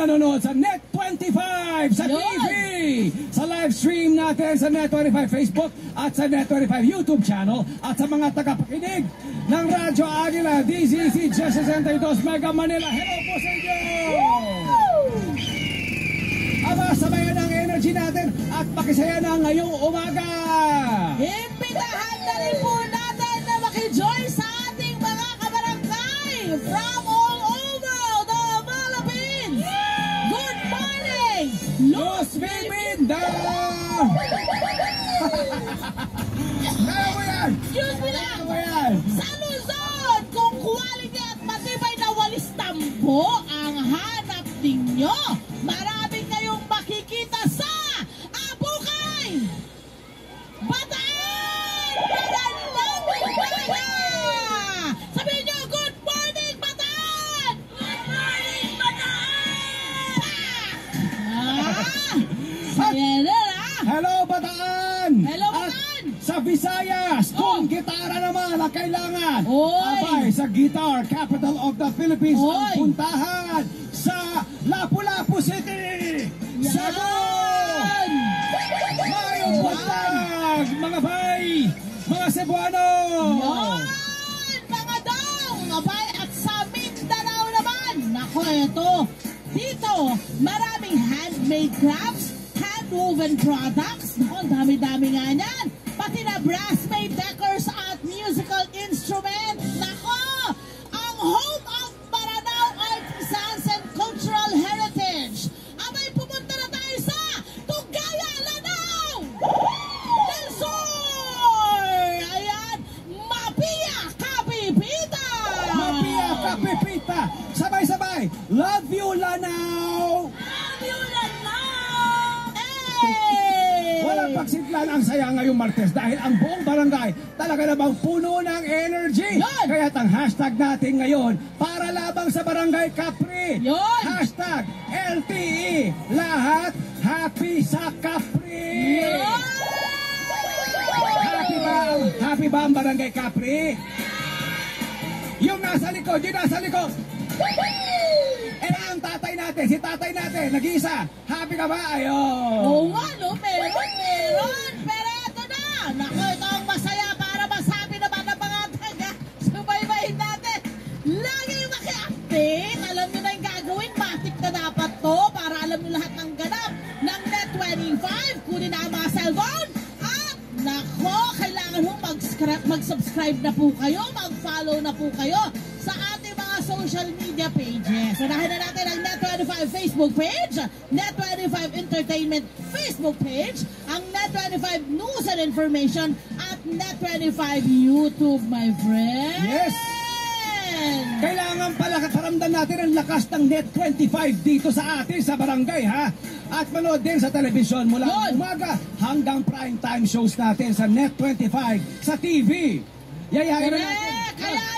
nanonood sa Net25 sa TV, sa live stream natin sa Net25 Facebook at sa Net25 YouTube channel, at sa mga tagapakinig ng Radyo Agila DZC 62 Mega Manila. Hello po sa inyo! Aba, sabayan ang energy natin at pakisaya na ngayong umaga. Imbitahan na rin po natin na makijoin sa ating mga kabarangay from all over the Philippines. Good morning, Los Mindanao! Kaya mo yan! Excuse me lang! Kaya mo yan! Sa Luzon, kung quality at matibay na walis tambo ang hanap ninyo, maraming kayong makikita sa Abukay, Bataan! Magandang umaga! Sabihin nyo, good morning, Bataan! Good morning, Bataan! Ayan na, Hello, Bataan! Hello, Bataan! At sa Visayas, kung gitara naman ang kailangan, Oy! abay, sa Guitar Capital of the Philippines, Oy! ang puntahan sa Lapu-Lapu City! Cebu! Mayong buntag, mga bay, mga Cebuano! Yan! Mga dong! Abay, at sa Mindanao naman! Nako, ito! Dito, maraming handmade crafts, hand-woven products. Nako, ang dami-dami nga yan. Pati na brass-made decors at musical instrument. Nako! Ang home of Maranao Artisans and Cultural Heritage. Abay, pumunta na tayo sa Tugaya, Lanao! Del Sur! Ayan, Mapia Kapipita! Mapia Kapipita! Sabay-sabay! Love you, Lanao! Love you, Lanao! Hey! Walang pagsidlan ang saya ngayong Martes dahil ang buong barangay talaga namang puno ng energy. Yun! Kaya't ang hashtag natin ngayon, para labang sa Barangay Capri. Yun! Hashtag LTE. Lahat happy sa Capri. Yun! Happy ba ang Barangay Capri? Yung nasa likod, Eh, ang tatay natin, si tatay natin, nag-iisa. Happy ka ba? Ayun. Oo nga, no? Meron. Pero ito na. Naku, ito ang masaya para masabi naman ng mga taga-subaybayin natin. Lagi maki-update. Alam nyo na yung gagawin. Matik na dapat to para alam nyo lahat ng ganap ng Net25. Kunin na ang mga cellphone. At nako, kailangan mo mag-subscribe na po kayo, mag-follow na po kayo sa ating mga social media pages. Unahin na natin ang Net Net25 Facebook page, Net25 Entertainment Facebook page, ang Net25 News and Information at Net25 YouTube, my friend. Yes. Kailangan pala paramdam natin ang lakas ng Net25 dito sa atin sa barangay, ha? At manood din sa telebisyon mula umaga hanggang prime time shows natin sa Net25 sa TV. Yayain na natin. Kaya